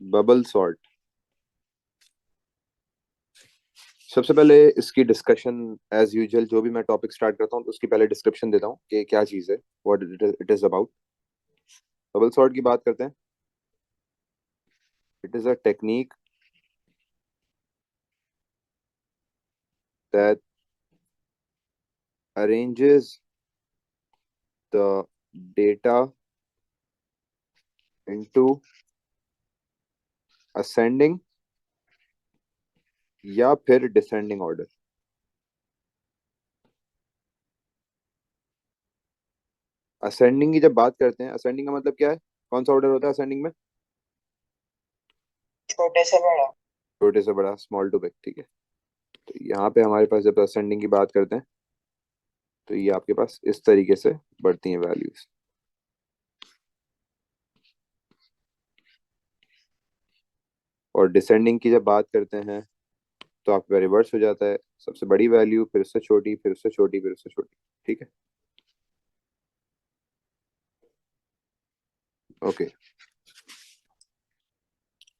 Bubble sort. सबसे पहले इसकी डिस्कशन एज यूजुअल, जो भी मैं टॉपिक स्टार्ट करता हूँ तो उसकी पहले डिस्क्रिप्शन देता हूँ कि क्या चीज़ है, what it is about. Bubble sort की बात करते हैं। It is a technique that arranges the data into ascending या फिर डिसेंडिंग ऑर्डर। असेंडिंग की जब बात करते हैं, असेंडिंग का मतलब क्या है? कौन सा ऑर्डर होता है असेंडिंग में? छोटे से बड़ा। छोटे से बड़ा, स्मॉल टू बिग, ठीक है। तो यहाँ पे हमारे पास जब असेंडिंग की बात करते हैं तो ये आपके पास इस तरीके से बढ़ती हैं वैल्यूज। और डिसेंडिंग की जब बात करते हैं तो आपका रिवर्स हो जाता है, सबसे बड़ी वैल्यू, फिर उससे छोटी, फिर उससे छोटी, फिर उससे छोटी। ठीक है, ओके।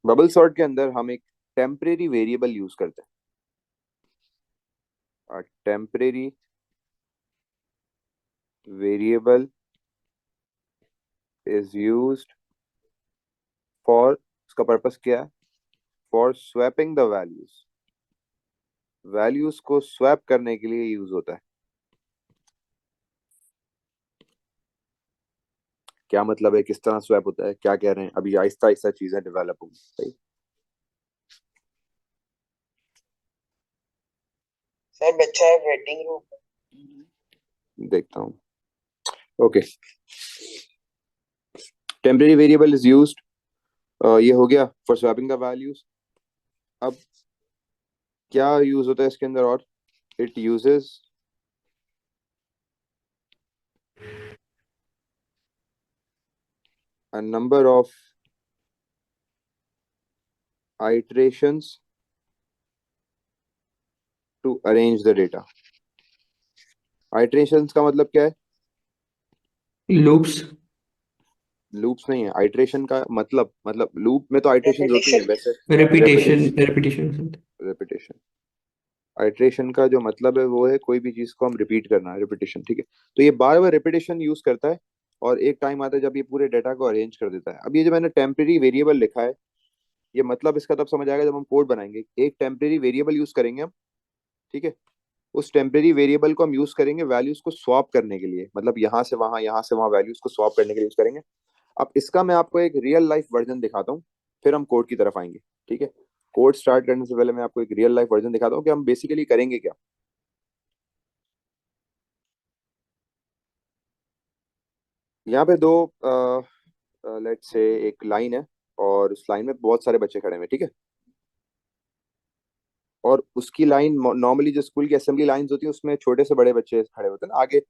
बबल सॉर्ट के अंदर हम एक टेम्परेरी वेरिएबल यूज करते हैं। Temporary variable is used for, उसका पर्पस क्या है? For swapping the values. Values को स्वैप करने के लिए यूज होता है। क्या मतलब है, किस तरह स्वैप होता है, क्या कह रहे हैं? अभी आहिस्ता आहिस्ता चीजें डेवलप होंगी, सही। सर बच्चा है वेटिंग रूम में। देखता हूँ, okay. Temporary variable is used, ये हो गया फॉर स्वैपिंग द वैल्यूज। अब क्या यूज होता है इसके अंदर और? It uses a number of iterations to arrange the data। iterations का मतलब क्या है? लूप्स। लूप्स नहीं है। आइट्रेशन का मतलब लूप में तो आइट्रेशन होती हैं रेपिटेशन। वैसे। Repetition repetition, repetition. Repetition. Iteration का जो मतलब है वो है कोई भी चीज को हम रिपीट करना है, रिपीटेशन, ठीक है। तो ये बार बार रिपीटेशन यूज करता है और एक टाइम आता है जब ये पूरे डाटा को अरेंज कर देता है। अब ये जो मैंने टेम्परेरी वेरिएबल लिखा है, ये मतलब इसका तब समझ आएगा जब हम कोड बनाएंगे। एक टेम्परेरी वेरिएबल यूज करेंगे हम, ठीक है। उस टेम्परेरी वेरिएबल को हम यूज करेंगे वैल्यूज को स्वैप करने के लिए, मतलब यहाँ से वहां, यहाँ से वहां वैल्यूज को स्वैप करने के लिए यूज करेंगे। अब इसका मैं आपको एक रियल लाइफ वर्जन दिखाता हूँ, फिर हम कोड की तरफ आएंगे, ठीक है। कोड स्टार्ट करने से पहले मैं आपको एक रियल लाइफ वर्जन दिखाता हूँ कि हम बेसिकली करेंगे क्या। यहाँ पे दो, लेट्स से एक लाइन है और उस लाइन में बहुत सारे बच्चे खड़े हुए हैं, ठीक है। और उसकी लाइन, नॉर्मली जो स्कूल की असेंबली लाइंस होती है उसमें छोटे से बड़े बच्चे खड़े होते हैं ना आगे।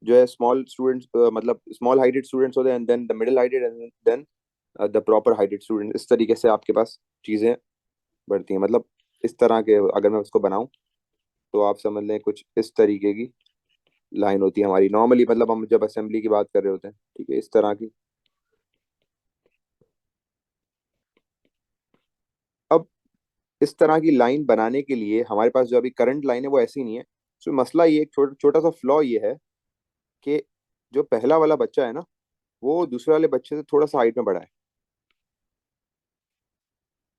जो है स्मॉल स्टूडेंट्स, मतलब स्मॉल हाइटेड स्टूडेंट्स होते हैं, and then the middle heighted, and then the proper heighted student. इस तरीके से आपके पास चीजें बढ़ती हैं, मतलब इस तरह के अगर मैं उसको बनाऊं तो आप समझ लें कुछ इस तरीके की लाइन होती है हमारी नॉर्मली, मतलब हम जब असेंबली की बात कर रहे होते हैं, ठीक है, इस तरह की। अब इस तरह की लाइन बनाने के लिए हमारे पास जो अभी करंट लाइन है वो ऐसी नहीं है। तो मसला ये, एक छोटा सा फ्लॉ ये है कि जो पहला वाला बच्चा है ना, वो दूसरे वाले बच्चे से थोड़ा सा हाइट में बड़ा है।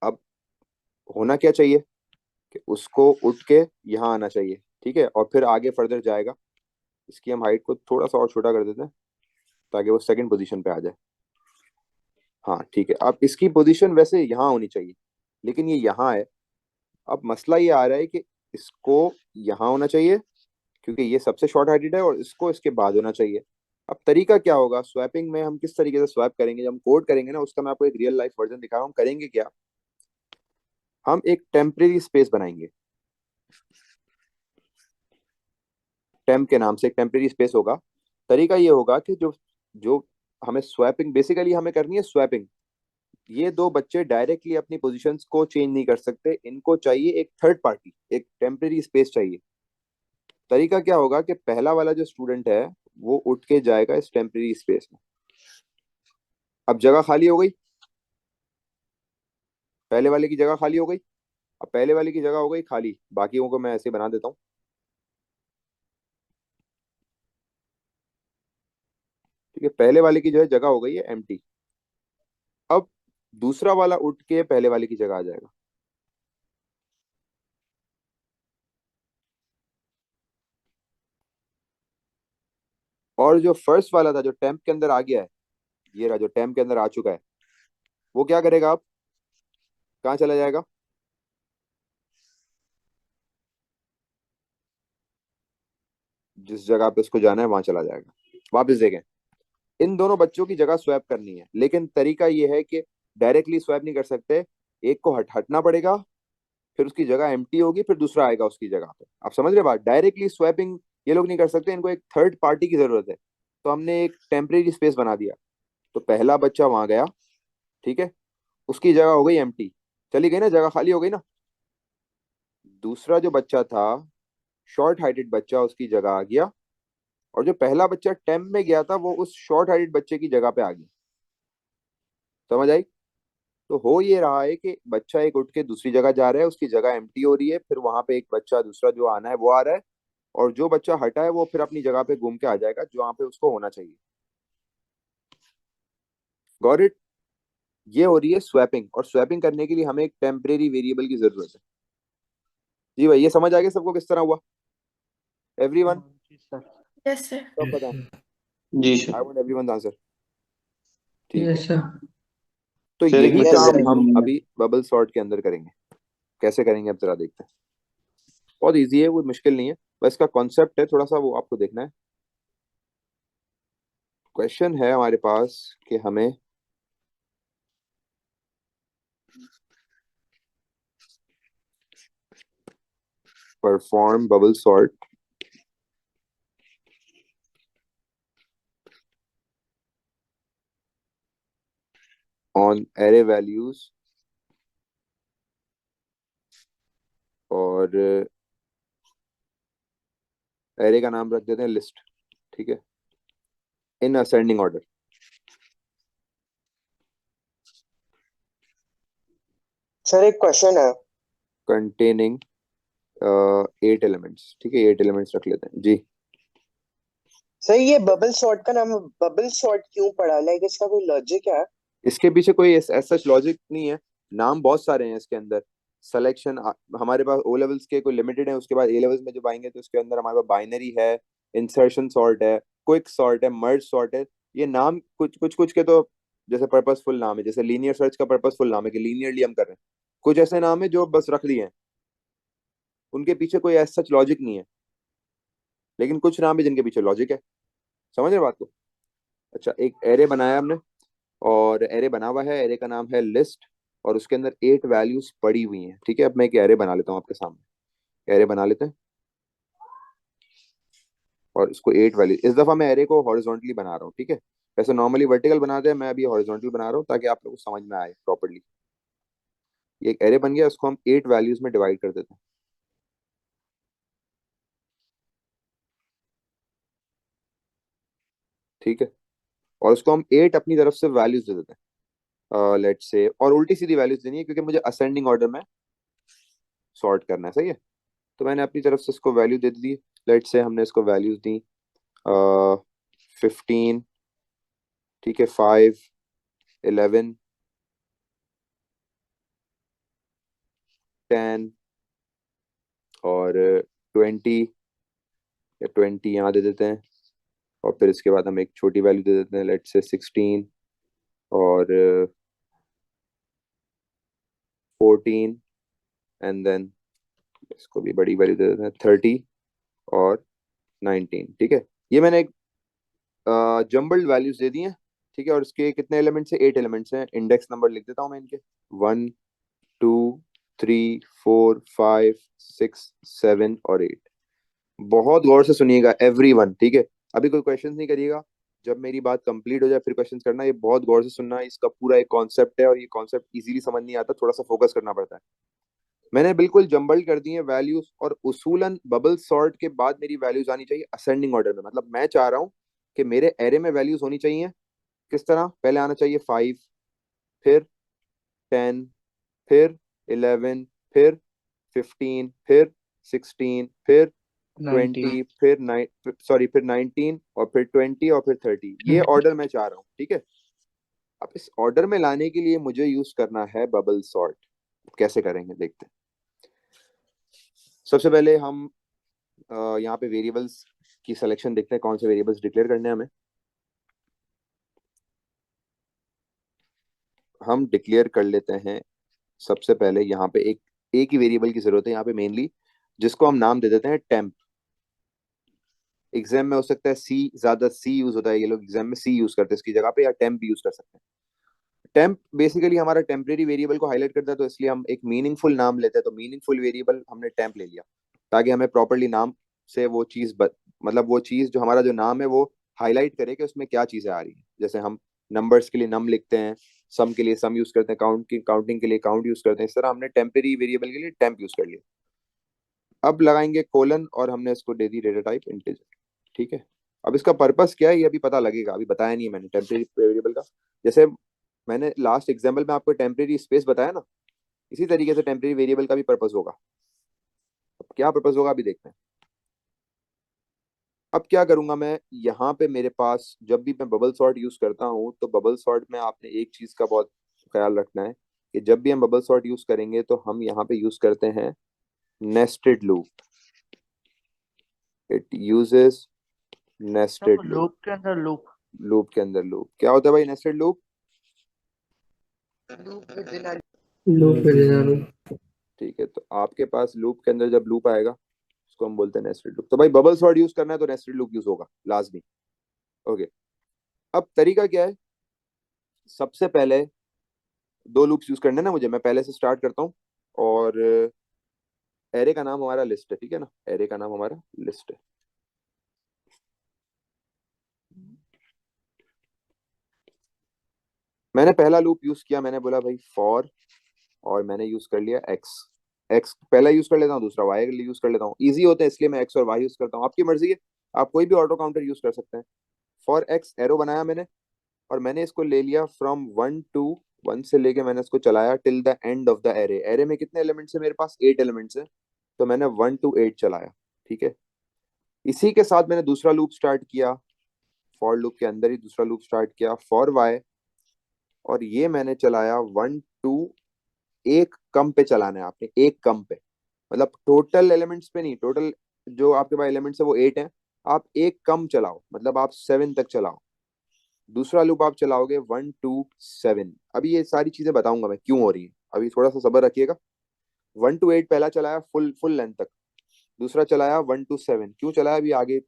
अब होना क्या चाहिए कि उसको उठ के यहाँ आना चाहिए, ठीक है, और फिर आगे फर्दर जाएगा। इसकी हम हाइट को थोड़ा सा और छोटा कर देते हैं ताकि वो सेकंड पोजीशन पे आ जाए। हाँ ठीक है, अब इसकी पोजीशन वैसे यहाँ होनी चाहिए, लेकिन ये यहाँ है। अब मसला ये आ रहा है कि इसको यहाँ होना चाहिए क्योंकि ये सबसे शॉर्ट हाइटेड है, और इसको इसके बाद होना चाहिए। अब तरीका क्या होगा स्वैपिंग में, हम किस तरीके से स्वैप करेंगे? जब हम कोड करेंगे ना, उसका मैं आपको एक रियल लाइफ वर्जन दिखा रहा हूँ। करेंगे क्या, हम एक टेम्परेरी स्पेस बनाएंगे। टेम्प के नाम से एक टेम्परेरी स्पेस होगा। तरीका ये होगा कि जो जो हमें स्वैपिंग बेसिकली हमें करनी है, स्वैपिंग। ये दो बच्चे डायरेक्टली अपनी पोजीशंस को चेंज नहीं कर सकते, इनको चाहिए एक थर्ड पार्टी, एक टेम्परेरी स्पेस चाहिए। तरीका क्या होगा कि पहला वाला जो स्टूडेंट है वो उठ के जाएगा इस टेम्परेरी स्पेस में। अब जगह खाली हो गई, पहले वाले की जगह खाली हो गई। अब पहले वाले की जगह हो गई खाली, बाकियों को मैं ऐसे बना देता हूँ। ठीक है, पहले वाले की जो है जगह हो गई है एम्प्टी। अब दूसरा वाला उठ के पहले वाले की जगह आ जाएगा। और जो फर्स्ट वाला था जो टेम्प के अंदर आ गया है, ये रहा जो टेम्प के अंदर आ चुका है, वो क्या करेगा? अब कहाँ चला जाएगा? जिस जगह पे उसको जाना है वहां चला जाएगा। वापस देखें, इन दोनों बच्चों की जगह स्वैप करनी है, लेकिन तरीका ये है कि डायरेक्टली स्वैप नहीं कर सकते। एक को हटना पड़ेगा, फिर उसकी जगह एम्प्टी होगी, फिर दूसरा आएगा उसकी जगह पे। आप समझ रहे बात? डायरेक्टली स्वैपिंग ये लोग नहीं कर सकते, इनको एक थर्ड पार्टी की जरूरत है। तो हमने एक टेम्परेरी स्पेस बना दिया। तो पहला बच्चा वहां गया, ठीक है, उसकी जगह हो गई एम्प्टी, चली गई ना, जगह खाली हो गई ना। दूसरा जो बच्चा था, शॉर्ट हाइटेड बच्चा, उसकी जगह आ गया। और जो पहला बच्चा टेम्प में गया था, वो उस शॉर्ट हाइटेड बच्चे की जगह पे आ गया। समझ आई? तो हो ये रहा है कि बच्चा एक उठ के दूसरी जगह जा रहा है, उसकी जगह एम्प्टी हो रही है, फिर वहां पे एक बच्चा दूसरा जो आना है वो आ रहा है। और जो बच्चा हटा है वो फिर अपनी जगह पे घूम के आ जाएगा जहाँ पे उसको होना चाहिए। Got it? ये हो रही है स्वैपिंग, और स्वैपिंग करने के लिए हमें एक टेम्परेरी वेरिएबल की जरूरत है। जी भाई, ये समझ आ गया सबको किस तरह हुआ? एवरीवन? जी सर। Yes sir. सब यस बताएं। सर। जी sir. I want everyone answer. ठीक है, यस सर। तो सर एक यही यस बच्चा काम सर। वेटिंग हम रूम में। अभी बबल सॉर्ट के अंदर करेंगे। कैसे करेंगे अब जरा देखते हैं। बहुत इजी है, वो मुश्किल नहीं है। बस इसका कॉन्सेप्ट है थोड़ा सा, वो आपको देखना है। क्वेश्चन है हमारे पास कि हमें perform bubble sort on array values और एरे का नाम रख देते हैं लिस्ट। ठीक है, इन असेंडिंग ऑर्डर, सर एक क्वेश्चन है। Containing 8 elements. ठीक है, 8 एलिमेंट्स रख लेते हैं जी। सर ये बबल सॉर्ट का नाम बबल सॉर्ट क्यों पड़ा? लाइक इसका कोई लॉजिक है? इसके पीछे कोई ऐसा लॉजिक नहीं है। नाम बहुत सारे हैं इसके अंदर। सिलेक्शन हमारे पास ओ लेवल्स के कोई लिमिटेड है, उसके बाद ए लेवल्स में जब आएंगे तो उसके अंदर हमारे पास बाइनरी है, इंसर्शन सॉर्ट है, क्विक सॉर्ट है, मर्ज सॉर्ट है। ये नाम कुछ कुछ कुछ के तो जैसे पर्पसफुल नाम है, जैसे लीनियर सर्च का पर्पसफुल नाम है कि लीनियरली हम कर रहे हैं। कुछ ऐसे नाम है जो बस रख दिए हैं, उनके पीछे कोई ऐसा सच लॉजिक नहीं है। लेकिन कुछ नाम है जिनके पीछे लॉजिक है। समझ रहे बात को? अच्छा, एक एरे बनाया हमने, और एरे बना हुआ है, एरे का नाम है लिस्ट, और उसके अंदर 8 वैल्यूज पड़ी हुई हैं। ठीक है, अब मैं एक एरे बना लेता हूँ आपके सामने। एरे बना लेते हैं, और इसको 8 वैल्यू, इस दफा मैं एरे को हॉरिजॉन्टली बना रहा हूँ। ठीक है, वैसे नॉर्मली वर्टिकल बनाते हैं, मैं अभी हॉरिजॉन्टल बना रहा हूँ ताकि आप लोगों को समझ में आए प्रॉपरली। ये एक एरे बन गया, इसको हम 8 वैल्यूज में डिवाइड कर देते हैं। ठीक है, और उसको हम 8 अपनी तरफ से वैल्यूज दे देते हैं, लेट्स से, और उल्टी सीधी वैल्यूज देनी है क्योंकि मुझे असेंडिंग ऑर्डर में सॉर्ट करना है। सही है, तो मैंने अपनी तरफ से इसको value they the. Let's say हमने इसको वैल्यूज दी 15, ठीक है, 5, 11, 10 और 20, या 20 यहाँ दे देते हैं। और फिर इसके बाद हम एक छोटी वैल्यू दे देते हैं, लेट से 16 और 14, एंड देन इसको भी बड़ी वैल्यू दे देते हैं, 30 और 19। ठीक है, ये मैंने एक जम्बल्ड वैल्यूज दे दी हैं। ठीक है, और इसके कितने एलिमेंट्स हैं? 8 एलिमेंट्स हैं। इंडेक्स नंबर लिख देता हूँ मैं इनके, 1, 2, 3, 4, 5, 6, 7 और 8। बहुत गौर से सुनिएगा एवरीवन, ठीक है? अभी कोई क्वेश्चन नहीं करिएगा, जब मेरी बात कंप्लीट हो जाए फिर क्वेश्चन करना। ये बहुत गौर से सुनना, इसका पूरा एक कॉन्सेप्ट है, और ये कॉन्सेप्ट इजीली समझ नहीं आता, थोड़ा सा फोकस करना पड़ता है। मैंने बिल्कुल जंबल्ड कर दी है वैल्यूज, और उसूलन बबल सॉर्ट के बाद मेरी वैल्यूज आनी चाहिए असेंडिंग ऑर्डर में। मतलब मैं चाह रहा हूँ कि मेरे एरे में वैल्यूज होनी चाहिए किस तरह? पहले आना चाहिए 5, फिर 10, फिर 11, फिर 15, फिर 16, फिर 19। 20, फिर 9, सॉरी फिर 19, और फिर 20, और फिर 30। ये ऑर्डर मैं चाह रहा हूँ, ठीक है। अब इस ऑर्डर में लाने के लिए मुझे यूज करना है बबल सॉर्ट। कैसे करेंगे देखते हैं। सबसे पहले हम यहाँ पे वेरिएबल्स की सिलेक्शन देखते हैं, कौन से वेरिएबल्स डिक्लेयर करने हैं हमें। हम डिक्लेयर कर लेते हैं सबसे पहले यहाँ पे एक ही वेरिएबल की जरूरत है यहाँ पे मेनली, जिसको हम नाम दे देते हैं टेम्प। एग्जाम में हो सकता है सी, ज्यादा सी यूज होता है, ये लोग एग्जाम में सी यूज करते हैं इसकी जगह पे, या टेम्प भी यूज कर सकते हैं। टेम्प बेसिकली हमारा टेम्परेरी वेरिएबल को हाईलाइट करता है, तो इसलिए हम एक मीनिंगफुल नाम लेते हैं। तो मीनिंगफुल वेरिएबल हमने टेम्प ले लिया, ताकि हमें प्रॉपरली नाम से वो चीज मतलब वो चीज जो हमारा जो नाम है वो हाईलाइट करे कि उसमें क्या चीजें आ रही हैं। जैसे हम नंबर्स के लिए नम लिखते हैं, सम के लिए सम यूज करते हैं, काउंटिंग के लिए काउंट यूज करते हैं। इस तरह हमने टेम्परेरी वेरिएबल के लिए टेम्प यूज कर लिया। अब लगाएंगे कोलन, और हमने इसको दे दी डेटा टाइप इंटीजर, ठीक है। अब इसका पर्पस क्या है ये अभी पता लगेगा, अभी बताया नहीं है मैंने टेम्परेरी वेरिएबल का। जैसे मैंने लास्ट एग्जाम्पल में आपको टेम्परेरी स्पेस बताया ना, इसी तरीके से टेम्परेरी वेरिएबल का भी पर्पस होगा। अब क्या पर्पस होगा अभी देखते हैं। अब क्या करूंगा मैं, यहाँ पे मेरे पास जब भी मैं बबल सॉर्ट यूज करता हूँ, तो बबल सॉर्ट में आपने एक चीज का बहुत ख्याल रखना है कि जब भी हम बबल सॉर्ट यूज करेंगे तो हम यहाँ पे यूज करते हैं nested loop. It uses nested loop. Loop के अंदर लूप। लूप के अंदर लूप क्या होता है भाई, nested loop. Loop with in loop with in loop. ठीक है, तो आपके पास लूप के अंदर जब लूप आएगा उसको हम बोलते हैं नेस्टेड लूप। तो भाई बबल सॉर्ट यूज करना है तो नेस्टेड लूप यूज होगा लाजमी। ओके, अब तरीका क्या है। सबसे पहले दो लूप्स यूज करने हैं ना मुझे, मैं पहले से स्टार्ट करता हूँ। और एरे का नाम हमारा लिस्ट है, ठीक है ना, एरे का नाम हमारा लिस्ट है। मैंने पहला लूप यूज किया, मैंने बोला भाई फॉर, और मैंने यूज कर लिया एक्स। एक्स पहला यूज कर लेता हूँ, दूसरा वाई यूज कर लेता हूँ, इजी होते हैं इसलिए मैं एक्स और वाई यूज करता हूँ। आपकी मर्जी है, आप कोई भी ऑटो काउंटर यूज कर सकते हैं। फॉर एक्स एरो बनाया मैंने, और मैंने इसको ले लिया फ्रॉम 1 से लेके मैंने इसको चलाया till the end of the array. Array में कितने एलिमेंट्स है मेरे पास, 8 एलिमेंट्स है। तो मैंने 1 to 8 चलाया, ठीक है। इसी के साथ मैंने दूसरा लूप स्टार्ट किया, फॉर लूप के अंदर ही दूसरा लूप स्टार्ट किया फॉर वाई, और ये मैंने चलाया 1 to, एक कम पे चलाना है आपने, एक कम पे, मतलब टोटल एलिमेंट्स पे नहीं, टोटल जो आपके पास एलिमेंट्स है वो 8 हैं। आप एक कम चलाओ, मतलब आप 7 तक चलाओ। दूसरा लूप आप चलाओगे 1 to 7। अभी ये सारी चीजें बताऊंगा मैं क्यों हो रही है, अभी थोड़ा सा सब्र रखिएगा। 1 to 8 पहला चलाया फुल फुल लेंथ तक, दूसरा चलाया 1 to 7, क्यों चलाया अभी आगे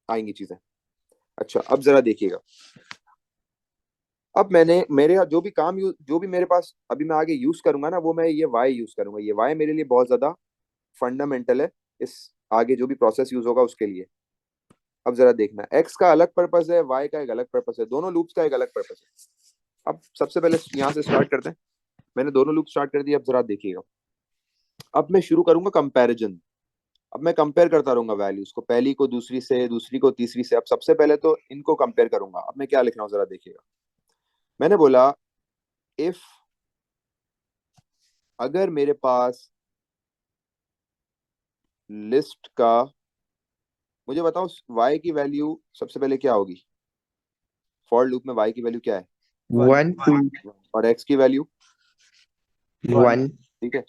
आएंगी चीजें। अच्छा अब जरा देखिएगा। अब मैंने मेरे जो भी जो भी मेरे पास अभी मैं आगे यूज करूंगा ना, वो मैं ये वाई यूज करूंगा। ये वाई मेरे लिए बहुत ज्यादा फंडामेंटल है, इस आगे जो भी प्रोसेस यूज होगा उसके लिए। अब जरा देखना, एक्स का अलग पर्पस है, वाई का एक अलग पर्पस है, दोनों लूप्स का एक अलग पर्पस है। अब सबसे पहले यहाँ से स्टार्ट करते हैं। मैंने दोनों लूप स्टार्ट कर दिए, अब जरा देखिएगा। अब मैं शुरू करूंगा कंपैरिजन। अब मैं कंपेयर करता रहूंगा वैल्यूज को, पहली को दूसरी से, दूसरी को तीसरी से। अब सबसे पहले तो इनको कंपेयर करूंगा। अब मैं क्या लिख रहा हूँ जरा देखिएगा। मैंने बोला इफ, अगर मेरे पास लिस्ट का, मुझे बताओ y की वैल्यू सबसे पहले क्या होगी। फॉर लूप में y की वैल्यू क्या है, 1 2 और x की वैल्यू, 1। ठीक है।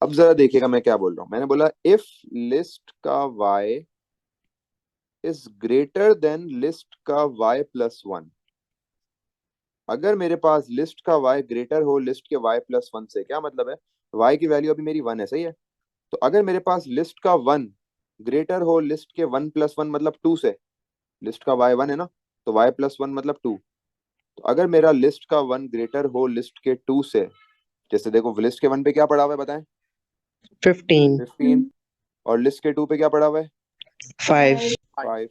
अब जरा देखिएगा मैं क्या बोल रहा हूँ। मैंने बोला इफ लिस्ट का y is greater than list का y+1। अगर मेरे पास लिस्ट का y ग्रेटर हो लिस्ट के y+1 से, क्या मतलब है, y की वैल्यू अभी मेरी 1 है, सही है। तो अगर मेरे पास लिस्ट का 1 ग्रेटर हो लिस्ट के 1+1 मतलब 2 से, लिस्ट का y 1 है ना, तो y+1 मतलब 2। तो अगर मेरा लिस्ट का 1 ग्रेटर हो लिस्ट के 2 से, जैसे देखो लिस्ट के 1 पे क्या पड़ा हुआ है बताएं, 15 15, और लिस्ट के 2 पे क्या पड़ा हुआ है, 5। 5।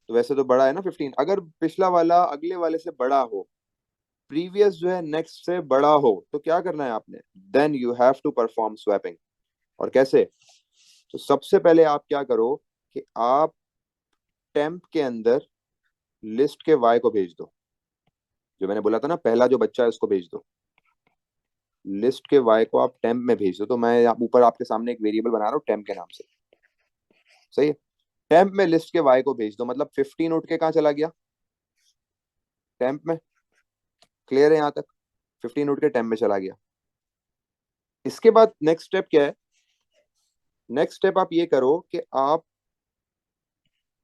तो वैसे तो बड़ा है ना 15। अगर पिछला वाला अगले वाले से बड़ा हो, प्रीवियस जो है नेक्स्ट से बड़ा हो, तो क्या करना है आपने, then you have to perform swapping. और कैसे, तो सबसे पहले आप क्या करो कि आप टेम्प के अंदर लिस्ट के वाई को भेज दो। जो मैंने बोला था ना, पहला जो बच्चा है उसको भेज दो। लिस्ट के वाई को आप टेम्प में भेज दो। तो मैं यहाँ ऊपर आपके सामने एक वेरिएबल बना रहा हूँ टेम्प के नाम से, सही है। टेम्प में लिस्ट के वाई को भेज दो, मतलब 15 उठ के कहाँ चला गया, टेम्प में। क्लियर है यहाँ तक? 15 उठ के टेम्प में चला गया। इसके बाद नेक्स्ट स्टेप क्या है? नेक्स्ट स्टेप आप ये करो कि आप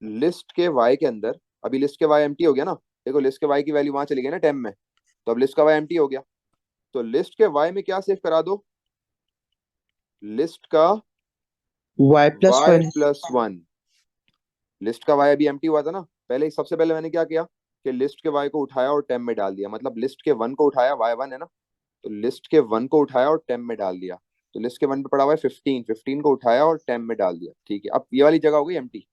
लिस्ट के वाई के अंदर, अभी लिस्ट के वाई एम्प्टी हो गया ना, देखो लिस्ट के वाई की वैल्यू वहां चली गई ना टेम्प में, तो अब लिस्ट का वाई एम्प्टी हो गया। तो लिस्ट के वाई में क्या सेव करा दो, लिस्ट का y y+1। Plus one. List का वाई अभी एम्प्टी हुआ था ना, पहले सबसे पहले मैंने क्या किया कि लिस्ट के वाई को उठाया और टेम्प में डाल दिया, मतलब लिस्ट के वन को उठाया, वाई वन है ना, तो लिस्ट के वन को उठाया और टेम्प में डाल दिया। तो लिस्ट के वन पे पड़ा हुआ है 15, 15 को उठाया और टेम्प में डाल दिया, ठीक है। अब ये वाली जगह हो गई एम्प्टी।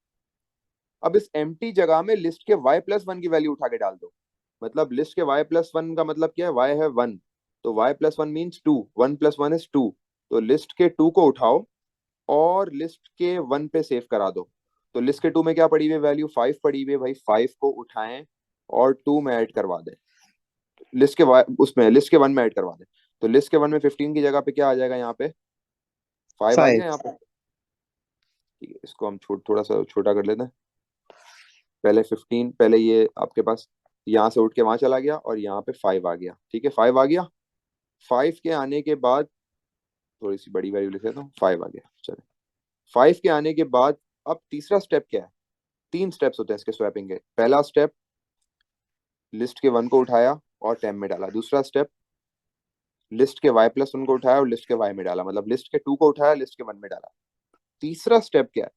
अब इस एम्प्टी जगह में लिस्ट के वाई प्लस वन की वैल्यू उठा के डाल दो। मतलब लिस्ट के वाई प्लस वन का मतलब क्या है, वाई है वन, तो y plus one means two, one plus one is two. तो लिस्ट के टू को उठाओ और लिस्ट के वन पे सेव करा दो। तो लिस्ट के टू में क्या पड़ी हुई वैल्यू, फाइव पड़ी हुई है भाई, फाइव को उठाएं और टू में ऐड करवा दें, लिस्ट के उसमें लिस्ट के वन में ऐड करवा दें। तो लिस्ट के वन में 15 की जगह पे क्या आ जाएगा, यहाँ पे फाइव आ गया 5। यहाँ पे, ठीक है। इसको हम थोड़ा सा छोटा कर लेते हैं। पहले 15, पहले ये आपके पास यहाँ से उठ के वहां चला गया और यहाँ पे फाइव आ गया, ठीक है, फाइव आ गया। फाइव के आने के बाद थोड़ी सी बड़ी वैल्यू लिख लेता हूँ, फाइव आ गया, चलो। फाइव के आने के बाद अब तीसरा स्टेप क्या है, तीन स्टेप्स होते हैं इसके स्वैपिंग के। पहला स्टेप, लिस्ट के वन को उठाया और टेम में डाला। दूसरा स्टेप, लिस्ट के वाई प्लस वन को उठाया और लिस्ट के वाई में डाला, मतलब लिस्ट के टू को उठाया लिस्ट के वन में डाला। तीसरा स्टेप क्या है?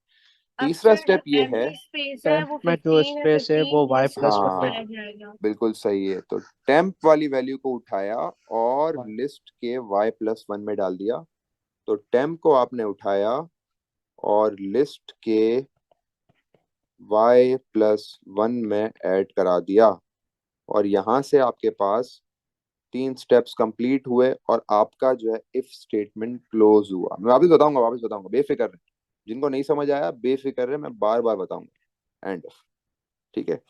अब तीसरा सर स्टेप ये है, एम्प्टी स्पेस है टेम्प वो में जो 15 है, स्पेस है 15 वो y लिस्ट प्लस में वन में हाँ चला डाल। जाएगा। बिल्कुल सही है। तो टेम्प वाली वैल्यू को उठाया और वन। लिस्ट के वाई प्लस वन में डाल दिया। तो टेम्प को आपने उठाया और लिस्ट के वाई प्लस वन में ऐड करा दिया, और यहां से आपके पास तीन स्टेप्स कंप्लीट हुए और आपका जो है इफ स्टेटमेंट क्लोज हुआ। मैं वापस बताऊंगा, बेफिक्र रहे। जिनको नहीं समझ आया बेफिक्र रहे, मैं बार बार बताऊंगा एंड इफ, ठीक है।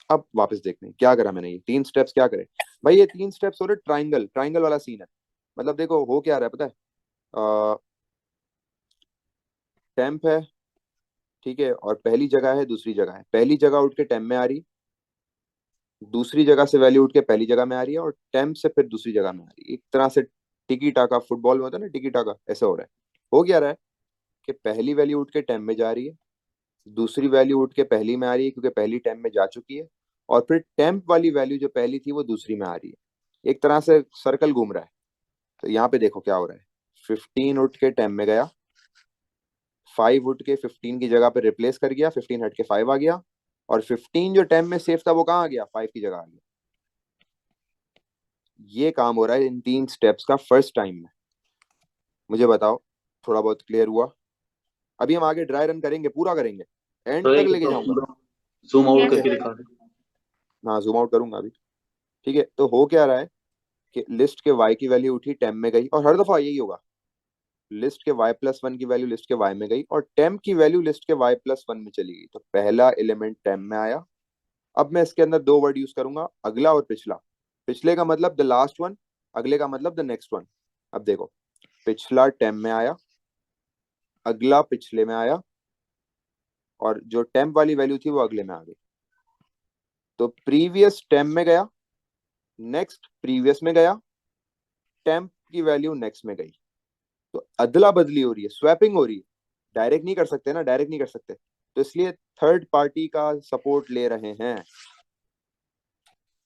अब वापस देखते हैं क्या करा मैंने, ये तीन स्टेप्स क्या करे भाई। ये तीन स्टेप्स हो रहे ट्राइंगल, ट्राइंगल वाला सीन है। मतलब देखो हो क्या रहा है पता है, टेम्प है, ठीक है, और पहली जगह है दूसरी जगह है। पहली जगह उठ के टेम्प में आ रही, दूसरी जगह से वैल्यू उठ के पहली जगह में आ रही है, और टेम्प से फिर दूसरी जगह में आ रही है। एक तरह से टिकी टाका, फुटबॉल में होता है ना टिकी टाका, ऐसा हो रहा है। हो क्या रहा है कि पहली वैल्यू उठ के टेम्प में जा रही है, दूसरी वैल्यू उठ के पहली में आ रही है क्योंकि पहली टेम्प में जा चुकी है, और फिर टेम्प वाली वैल्यू जो पहली थी वो दूसरी में आ रही है। एक तरह से सर्कल घूम रहा है। तो यहाँ पे देखो क्या हो रहा है, 15 उठ के टेम्प में गया, फाइव उठ के 15 की जगह पे रिप्लेस कर गया, 15 हट के फाइव आ गया, और 15 जो टेम्प में सेफ था वो कहाँ आ गया, फाइव की जगह आ गया। ये काम हो रहा है इन तीन स्टेप्स का फर्स्ट टाइम में। मुझे बताओ थोड़ा बहुत क्लियर हुआ? अभी हम आगे ड्राई रन करेंगे, पूरा करेंगे, एंड तो तक एक लेके दफा जाऊंगा। पूरा जूम आउट यस करके सर। दिखा दे। हाँ जूम आउट करूंगा अभी, ठीक है। तो हो क्या रहा है कि लिस्ट के वाई की वैल्यू उठी टेम्प में गई, और हर दफा यही होगा, लिस्ट के वाई प्लस वन की वैल्यू लिस्ट के वाई में गई और टेम्प की वैल्यू लिस्ट के वाई प्लस वन में चली गई। तो पहला एलिमेंट टेम्प में आया। अब मैं इसके अंदर दो वर्ड यूज करूंगा, अगला और पिछला। पिछले का मतलब द लास्ट वन, अगले का मतलब द नेक्स्ट वन। अब देखो, पिछला टेम्प में आया, अगला पिछले में आया, और जो टेम्प वाली वैल्यू थी वो अगले में आ गई। तो प्रीवियस टेम्प में गया, नेक्स्ट प्रीवियस में गया, टेम्प की वैल्यू नेक्स्ट में गई। तो अदला बदली हो रही है, स्वैपिंग हो रही है। डायरेक्ट नहीं कर सकते ना, डायरेक्ट नहीं कर सकते, तो इसलिए थर्ड पार्टी का सपोर्ट ले रहे हैं।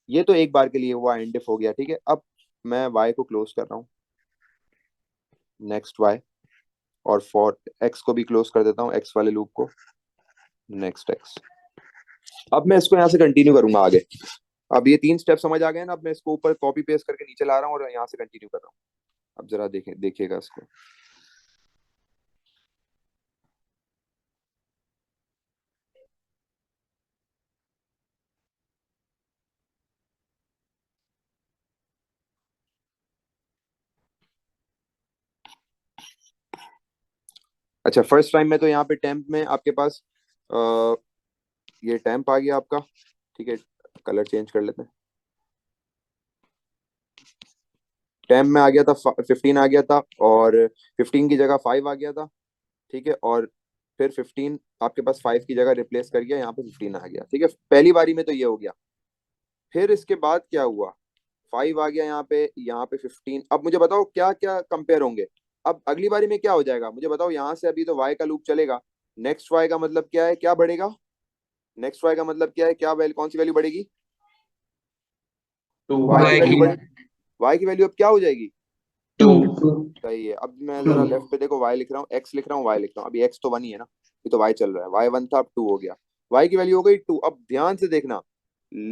ये तो एक बार के लिए हुआ, एंड इफ हो गया, ठीक है। अब मैं वाई को क्लोज कर रहा हूँ, नेक्स्ट वाई, और फॉर एक्स को भी क्लोज कर देता हूँ, एक्स वाले लूप को, नेक्स्ट एक्स। अब मैं इसको यहाँ से कंटिन्यू करूंगा आगे। अब ये तीन स्टेप समझ आ गए ना, अब मैं इसको ऊपर कॉपी पेस्ट करके नीचे ला रहा हूँ और यहाँ से कंटिन्यू कर रहा हूँ। अब जरा देखिएगा इसको। अच्छा फर्स्ट टाइम में तो यहाँ पे टेम्प में आपके पास ये टेम्प आ गया आपका, ठीक है। कलर चेंज कर लेते हैं। टेन में आ गया था, 15 आ गया था, और 15 की जगह 5 आ गया था, ठीक है। और फिर 15 आपके पास 5 की जगह रिप्लेस कर गया, यहाँ पे 15 आ गया, ठीक है। पहली बारी में तो ये हो गया। फिर इसके बाद क्या हुआ, 5 आ गया यहाँ पे 15। अब मुझे बताओ क्या क्या कंपेयर होंगे। अब अगली बारी में क्या हो जाएगा मुझे बताओ। यहाँ से अभी तो y का लूप चलेगा, नेक्स्ट y का मतलब क्या है, क्या बढ़ेगा, नेक्स्ट y का मतलब क्या है, क्या वैल्यू, कौन सी वैल्यू बढ़ेगी, टू y की वाई वैल्यू की बढ़, y की वैल्यू अब क्या हो जाएगी, टू सही है। अब मैं जरा लेफ्ट पे देखो, y लिख रहा हूँ, x लिख रहा हूँ, y लिख रहा हूँ। अभी x तो 1 ही है ना, ये तो y चल रहा है, y 1 था अब 2 हो गया, y की वैल्यू हो गई 2। अब ध्यान से देखना,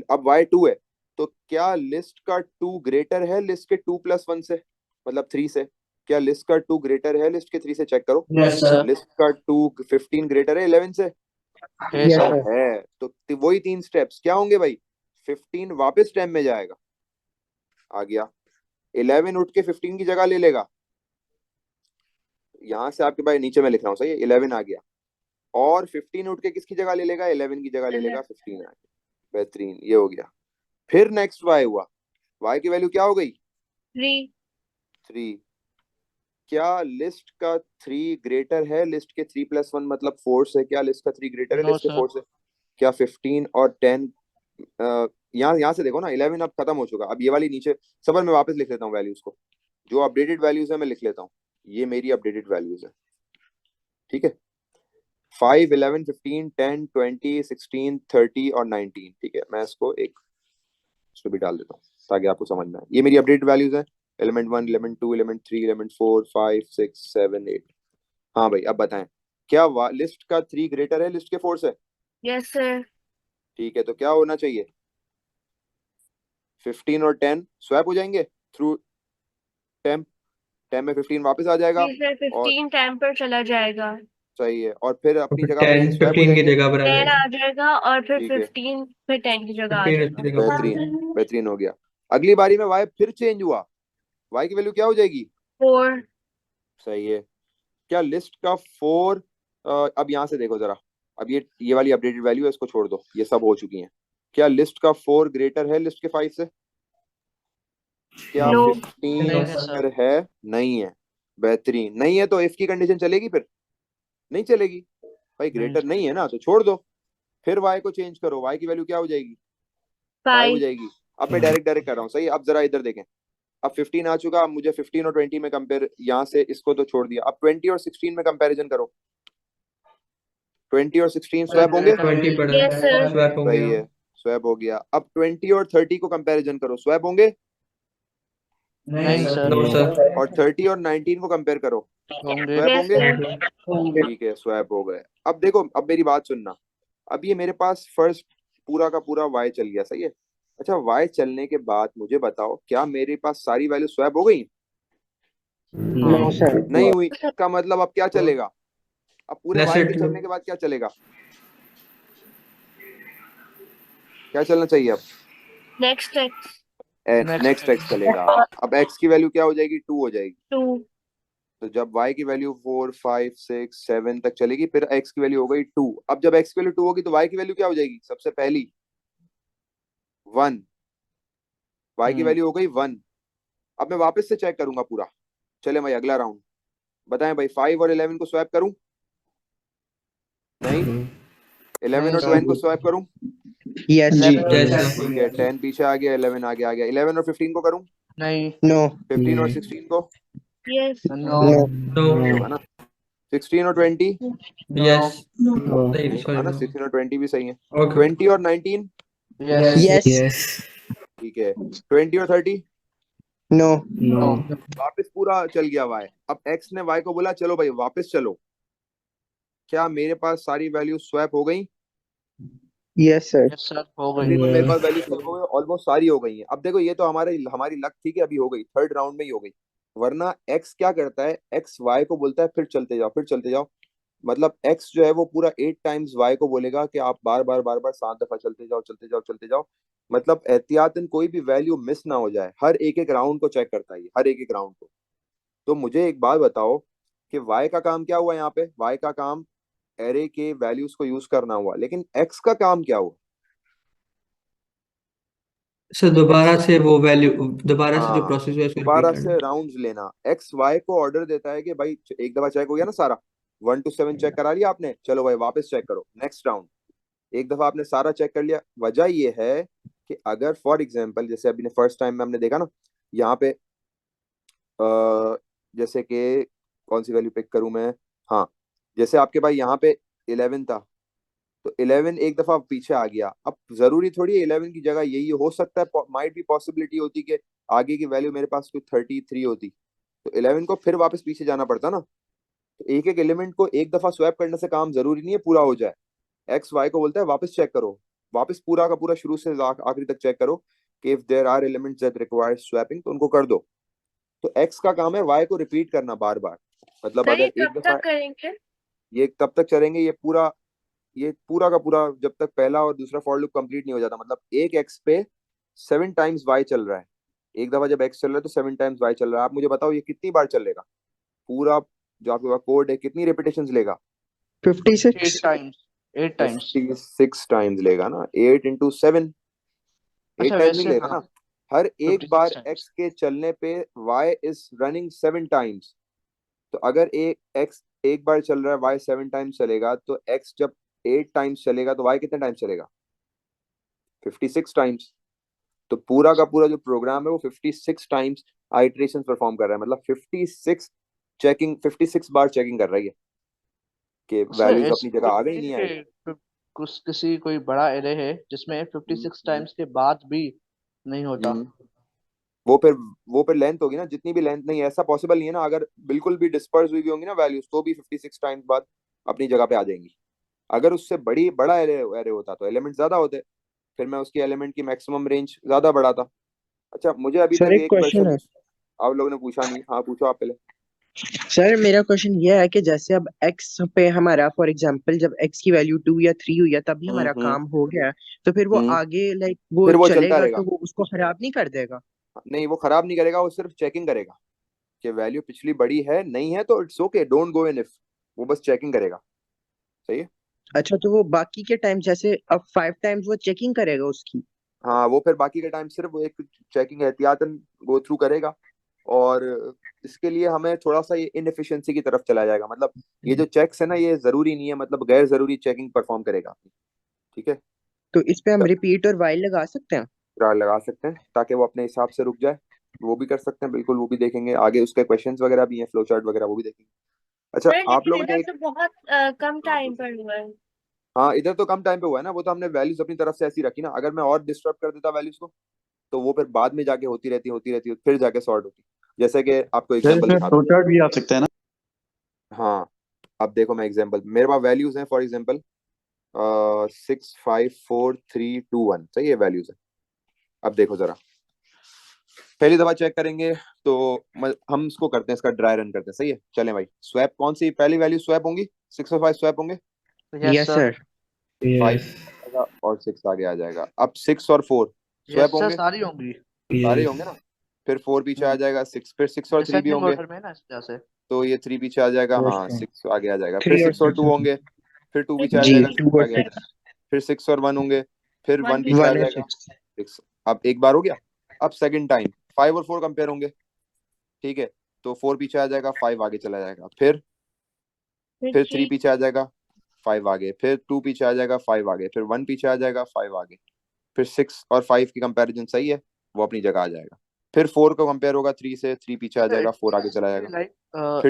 अब y 2 है, तो क्या लिस्ट का 2 ग्रेटर है लिस्ट के 2 प्लस 1 से, मतलब 3 से। क्या लिस्ट का 2 ग्रेटर है लिस्ट के 3 से, चेक करो। यस सर लिस्ट का 2 15 ग्रेटर है 11 से, है यस सर सर। है तो वही 3 स्टेप्स क्या होंगे भाई, 15 वापस 10 में जाएगा, आ गया। 11 उठ के 15 की जगह ले लेगा, यहाँ से आपके भाई नीचे मैं लिख रहा हूँ, सही है, 11 आ गया। और 15 उठ के किसकी जगह ले लेगा, 11 की जगह ले लेगा, 15 आ गया। बेहतरीन, ये हो गया। फिर नेक्स्ट वाई हुआ, वाई की वैल्यू क्या हो गई, 3। 3। क्या लिस्ट का 3 ग्रेटर है लिस्ट के 3 प्लस 1 मतलब 4 से, क्या लिस्ट का 3 ग्रेटर है नो लिस्ट के सर 4 से। क्या 15 और 10, यहाँ यहाँ से देखो ना, 11 अब खत्म हो चुका, अब ये वाली नीचे, सबर मैं वापस लिख लेता हूँ वैल्यूज को, जो अपडेटेड वैल्यूज है मैं लिख लेता हूँ, ये मेरी अपडेटेड वैल्यूज है, ठीक है। 5 11 15 10 20 16 30 और 19, ठीक है। मैं इसको एक इसको भी डाल देता हूँ ताकि आपको समझ में आए, ये मेरी अपडेटेड वैल्यूज है। Element 1 element 2 element 3 element 4 5 6 7 8। हाँ भाई अब बताएं, क्या लिस्ट का 3 ग्रेटर है लिस्ट के 4 से, यस सर। ठीक है। तो क्या होना चाहिए, 15 और 10 स्वैप हो जाएंगे थ्रू 10, 10 में 15 वापस आ जाएगा, जी सर, और 15 टाइम पर चला जाएगा। सही है, और फिर तो अपनी फिर जगह पे ये टेन स्वैप हो 15 की जाएंगे, जगह पर आ 10 जाएगा, आ जाएगा और फिर ठीक है। 15 फिर 10 की जगह आ 15 जाएगा। इसकी जगह पर आ बेहतरीन, जाएगा। बेहतरीन हो गया। अगली बारी में वाई फिर चेंज हुआ, वाई की वैल्यू क्या हो जाएगी, 4। सही है। क्या लिस्ट का 4, अब यहाँ से देखो जरा, अब ये वाली अपडेटेड वैल्यू है, इसको छोड़ दो, ये सब हो चुकी हैं। क्या लिस्ट का 4 ग्रेटर है लिस्ट के 5 से, क्या नो। 15 नहीं है सर ग्रेटर है, नहीं है। बेहतरीन, नहीं है तो इफ की कंडीशन चलेगी फिर, नहीं चलेगी भाई, नहीं ग्रेटर सर नहीं है ना तो छोड़ दो। फिर वाई को चेंज करो, वाई की वैल्यू क्या हो जाएगी, 5 हो 5। जाएगी। अब मैं डायरेक्ट डायरेक्ट कर रहा हूँ, सही है। अब जरा इधर देखें, अब 15 आ चुका, अब मुझे 15 और 20 में कंपेयर, यहाँ से इसको तो छोड़ दिया, अब 20 और 16 में कंपैरिजन करो, 20 और 16 स्वैप होंगे, 20 पड़ा यस है, सर। स्वैप हो सही गया। है, स्वैप हो गया। अब 20 और 30 को कंपैरिजन करो, स्वैप होंगे, नहीं नहीं। सर नो सर और 30 और 19 को कंपेयर करो, होंगे स्वैप यस होंगे, सर। होंगे। ठीक है, स्वैप हो गए। अब देखो, अब मेरी बात सुनना, अब ये मेरे पास फर्स्ट पूरा का पूरा वाई चल गया, सही है। अच्छा, वाई चलने के बाद मुझे बताओ, क्या मेरे पास सारी वैल्यू स्वैप हो गई, नो हाँ सर। नहीं हुई। का मतलब अब क्या चलेगा, अब पूरे लेट्स वाई के इट चलने के बाद क्या चलेगा, क्या चलना चाहिए अब, नेक्स्ट एक्स। नेक्स्ट एक्स चलेगा। अब एक्स की वैल्यू क्या हो जाएगी, 2 हो जाएगी। 2। तो जब y की वैल्यू 4 5 6 7 तक चलेगी, फिर x की वैल्यू हो गई 2। अब जब x की वैल्यू 2 होगी तो y की वैल्यू क्या हो जाएगी, सबसे पहली 1, y की वैल्यू हो गई 1। अब मैं वापस से चेक करूंगा पूरा, चले भाई अगला राउंड, बताएं भाई, 5 और 11 को स्वैप करूं, नहीं। 11 नहीं और सर 12 को स्वैप करूं, यस जी। यस ठीक है। 10 पीछे आ गया, 11 आगे आ गया। 11 और 15 को करूं, नहीं 15 और 16 को, यस। No no. नहीं होगा ना। 16 और 20, यस नहीं नहीं होगा सॉरी ना, नो 16 और 20 भी सही है। ओके 20 और 19, यस यस। ठीक है। 20 और 30, नो। नो वापस पूरा चल गया वाई। अब एक्स ने वाई को बोला चलो भाई वापस चलो, क्या मेरे पास सारी वैल्यू स्वैप हो गई, यस सर। यस सर हो गई बिल्कुल मेरे पास वैल्यू स्वैप हो गई, ऑलमोस्ट सारी हो गई है। अब देखो, ये तो हमारे हमारी लक थी कि अभी हो गई, थर्ड राउंड में ही हो गई। वरना एक्स क्या करता है, एक्स वाई को बोलता है फिर चलते जाओ, फिर चलते जाओ। मतलब एक्स जो है वो पूरा 8 टाइम्स वाई को बोलेगा कि आप बार बार 7 दफा चलते जाओ, चलते जाओ, चलते जाओ। मतलब एहतियातन कोई भी वैल्यू मिस ना हो जाए, हर एक एक राउंड को चेक करता है ये, हर एक एक राउंड को। तो मुझे एक बात बताओ कि y का काम क्या हुआ यहाँ पे, y का काम एरे के वैल्यूज को यूज करना हुआ, लेकिन x का काम क्या हुआ, सर दोबारा से वो वैल्यू, दोबारा से जो हाँ, प्रोसेस है उसको दोबारा रिपीट करना। से राउंड्स लेना। एक्स वाई को ऑर्डर देता है कि भाई एक दफा चेक हो गया ना सारा, 1 to 7 चेक करा लिया आपने, चलो भाई वापस चेक करो नेक्स्ट राउंड। एक दफा आपने सारा चेक कर लिया। वजह ये है कि अगर फॉर एग्जांपल जैसे अभी ने फर्स्ट टाइम में हमने देखा ना, यहाँ पे जैसे कि कौन सी वैल्यू पिक करूं मैं, हाँ, जैसे आपके पास यहाँ पे 11 था, तो 11 एक दफा पीछे आ गया। अब जरूरी थोड़ी है 11 की जगह यही हो सकता है, माइट भी पॉसिबिलिटी होती कि आगे की वैल्यू मेरे पास कोई 33 होती, तो 11 को फिर वापस पीछे जाना पड़ता ना। तो एक एक एलिमेंट को एक दफा स्वैप करने से काम जरूरी नहीं है पूरा हो जाए। एक्स वाई को बोलता है वापस चेक करो, वापस पूरा का पूरा शुरू से आखिरी तक चेक करो कि if there are elements that require swapping तो उनको कर दो। तो एक्स का काम है वाई को रिपीट करना बार बार। मतलब सर ये अगर एक कब दफा, तक करेंगे? ये तब तक चलेंगे, ये पूरा का पूरा जब तक पहला और दूसरा फॉर लूप कंप्लीट नहीं हो जाता। मतलब एक एक्स पे 7 टाइम्स वाई चल रहा है। एक दफा जब एक्स चल रहा है तो 7 टाइम्स वाई चल रहा है। आप मुझे बताओ ये कितनी बार चलेगा पूरा, जो आपके पास कोड है कितनी रेपिटेशन लेगा? 56। 8 टाइम्स, 8 टाइम्स। 56 टाइम्स लेगा ना, 8 into 7, एट अच्छा टाइम्स नहीं वैसे लेगा हाँ, ना। हर एक 56 बार टाइम्स। एक्स के चलने पे वाई इज रनिंग 7 टाइम्स। तो अगर एक एक्स एक बार चल रहा है, वाई 7 टाइम्स चलेगा, तो एक्स जब 8 टाइम्स चलेगा तो वाई कितने टाइम्स चलेगा? 56 टाइम्स। तो पूरा का पूरा जो प्रोग्राम है वो 56 टाइम्स आइटरेशन परफॉर्म कर रहा है। मतलब 56 बार चेकिंग कर रही है कि सर वैल्यूज अपनी ऐसी जगह कोई आ गई नहीं नहीं है आई। कि कुछ किसी कोई बड़ा एरे है जिसमें 56 टाइम्स के बाद भी नहीं होता? हम्म, वो फिर वो फिर लेंथ होगी ना, जितनी भी लेंथ, नहीं ऐसा पॉसिबल नहीं है ना। अगर बिल्कुल भी डिस्पर्स हुई भी होंगी ना वैल्यूज तो भी 56 टाइम्स बाद अपनी जगह पे आ जाएंगी। अगर उससे बड़ा एरे एरे होता तो एलिमेंट ज्यादा होते, फिर मैं उसकी एलिमेंट की मैक्सिमम रेंज ज्यादा बढ़ाता। अच्छा, मुझे अभी सर तक एक एक क्वेश्चन क्वेश्चन है। आप लोगों ने पूछा नहीं। हाँ पूछो आप पहले। सर मेरा क्वेश्चन ये है कि जैसे अब एक्स पे हमारा फॉर एग्जांपल जब एक्स की वैल्यू 2 या 3 हुई है तभी हमारा हम्म। काम हो गया है, तो फिर वो हम्म, आगे लाइक वो फिर वो चलता चलेगा रहेगा। तो वो उसको खराब नहीं कर देगा? नहीं, वो खराब नहीं करेगा, वो सिर्फ चेकिंग करेगा कि वैल्यू पिछली बड़ी है नहीं है, तो it's okay, don't go in if. वो बस चेकिंग करेगा। सही है। अच्छा, तो वो बाकी के टाइम जैसे अब 5 टाइम्स वो चेकिंग करेगा उसकी? हाँ, वो फिर बाकी के टाइम सिर्फ वो एक चेकिंग एहतियातन गो थ्रू करेगा। और इसके लिए हमें थोड़ा सा ये इनएफिशिएंसी की तरफ चला जाएगा। मतलब ये जो चेक्स है ना, ये जरूरी नहीं है, मतलब गैर जरूरी चेकिंग परफॉर्म करेगा। ठीक है। तो इस पे हम रिपीट और वाइल लगा सकते हैं? ट्रायल लगा सकते हैं ताकि वो अपने हिसाब से रुक जाए। वो भी कर सकते हैं बिल्कुल, वो भी देखेंगे आगे, उसके क्वेश्चंस वगैरह भी हैं, फ्लो चार्ट वगैरह वो भी देखेंगे। अच्छा, सर आप लेकिन लोगों इधर ने एक, तो बहुत कम हाँ टाइम पूछो। पर हुआ है। हाँ, इधर तो कम टाइम पे हुआ है ना, वो तो हमने वैल्यूज अपनी तरफ से ऐसी रखी ना। अगर मैं और डिस्टर्ब कर देता वैल्यूज को तो वो फिर बाद में जाके होती रहती फिर जाके सॉर्ट होती। जैसे कि आपको सर एग्जांपल इसमें दिखाता फ्लो चार्ट भी आ सकता है ना? हूँ। हाँ, अब देखो मैं एग्जांपल, मेरे पास वैल्यूज हैं फॉर एग्जांपल 6, 5, 4, 3, 2, 1, सही है वैल्यूज है। अब देखो जरा, पहली दफा चेक करेंगे तो हम इसको करते हैं, इसका ड्राई रन करते हैं। सही है, चलें भाई। स्वैप कौन सी पहली वैल्यू स्वैप होंगी? 6 और 5 स्वैप होंगे। Yes yes sir. Sir. 5 yes. आएगा और 6 आगे आ जाएगा। अब 6 और 4 स्वैप यस सर, होंगे, सारी होंगी। सारे ही यस। होंगे ना। फिर 4 पीछे आ हम्म, जाएगा, 6, फिर 6 और 3 भी डिसेंडिंग होंगे, ऑर्डर में ना इस वजह से। तो ये 3 पीछे आ जाएगा। हाँ, थ्री 6 आगे आ जाएगा। फिर और 6 और 2 सिक्स। होंगे, फिर 2 फिर पीछे आ जी, जाएगा, 3, 2 6 और आगे आ जाएगा। 6। फिर 6 और 1 होंगे, फिर 1 1 पीछे आ 1 और जाएगा, 6। 6। अब एक बार हो गया। अब सेकंड टाइम 5 और 4 कंपेयर होंगे। ठीक है, तो 4 पीछे आ जाएगा, 5 आगे चला जाएगा। फिर 3 3। पीछे आ जाएगा, 5 आगे। फिर 2 पीछे आ जाएगा, 5 आगे। फिर 1 पीछे आ जाएगा, 5 आगे। फिर 6 और 5 की कंपैरिजन सही है, वो अपनी जगह आ जाएगा। फिर 4 को कंपेयर होगा 3 से, 3 पीछे आ सर जाएगा, इट 4 आगे मींस चला कि जाएगा। फिर लाइक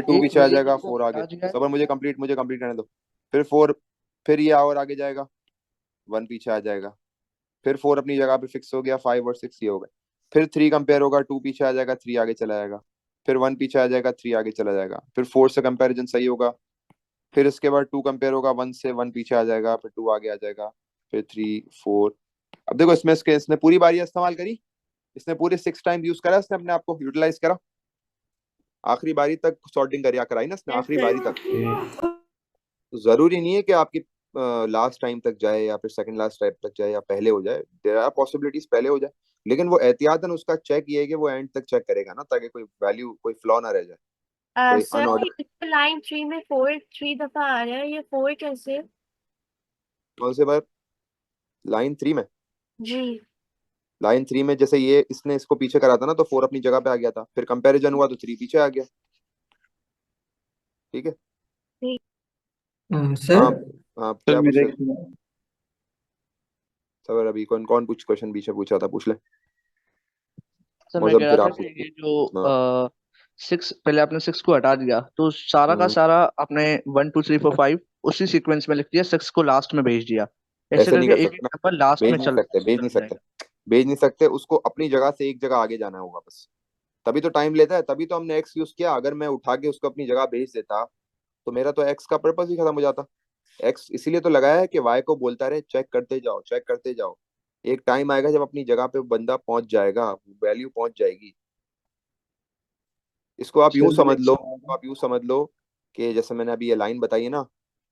2 एक पीछे आ वेरिएबल जाएगा, को 4 आगे। हटा दिया। सबर मुझे कंप्लीट करने दो। फिर 4, फिर ये और आगे जाएगा, 1 पीछे आ जाएगा। फिर 4 अपनी जगह पे फिक्स हो गया, 5 और 6 ये हो गए। फिर 3 कंपेयर होगा, 2 पीछे आ जाएगा, 3 आगे चला जाएगा। फिर 1 पीछे आ जाएगा, 3 आगे चला जाएगा। फिर 4 से कंपैरिजन सही होगा। फिर इसके बाद 2 कंपेयर होगा, 1 से, 1 पीछे आ जाएगा, फिर 2 आगे आ जाएगा। फिर 3, 4। अब देखो इसमें इसने पूरी बारी इस्तेमाल करी, इसने पूरे 6 टाइम यूज करा, इसने अपने आप को यूटिलाइज करा, आखिरी बारी तक सॉर्टिंग करिया कराई ना इसने यस आखिरी सर। बारी तक। तो जरूरी नहीं है कि आपकी लास्ट टाइम तक जाए या फिर सेकंड लास्ट टाइम तक जाए या पहले हो जाए। देयर आर पॉसिबिलिटीज पहले हो जाए, लेकिन वो एहतियातन उसका चेक ये है कि वो एंड तक चेक करेगा ना, ताकि कोई वैल्यू, कोई फ्लॉ ना रह जाए, कोई सर अनऑर्डर। लाइन 3 में 4 3 दफा आ रहा है, ये 4 कैसे? कौन से बार? लाइन 3 में जी। लाइन 3 में जैसे ये इसने इसको पीछे करा था ना, तो 4 अपनी जगह पे आ गया था, फिर कंपैरिजन हुआ तो 3 पीछे आ गया। ठीक है। ठीक। सर हाँ। हाँ, सर क्या पूछ मेरा रहे एक थे सर? अभी कौन कौन कुछ क्वेश्चन पीछे पूछा था, पूछ ले। सर मैं मौसम कह रहा फिर था आप कि पूछ। ये जो हाँ। 6, पहले आपने 6 को हटा दिया तो सारा का हम्म, सारा आपने 1 2 3 4 5 उसी सीक्वेंस में लिख दिया, 6 को लास्ट में भेज दिया। ऐसे ऐसे नहीं करके कर एक सकते एक ना। नंबर लास्ट में भेज नहीं चल सकते, भेज नहीं चल सकते। जाएगा। भेज नहीं सकते, उसको अपनी जगह से एक जगह आगे जाना होगा बस। तभी तो टाइम लेता है, तभी तो हमने एक्स यूज किया। अगर मैं उठा के उसको अपनी जगह भेज देता तो मेरा तो एक्स का पर्पस ही खत्म हो जाता। एक्स इसीलिए तो लगाया है कि वाई को बोलता रहे चेक करते जाओ, चेक करते जाओ। एक टाइम आएगा जब अपनी जगह पे बंदा पहुंच जाएगा, वैल्यू पहुंच जाएगी। इसको आप यूं सर मेरा समझ एक लो, सवाल है। आप यूं समझ लो कि जैसे मैंने अभी ये लाइन बताई है ना।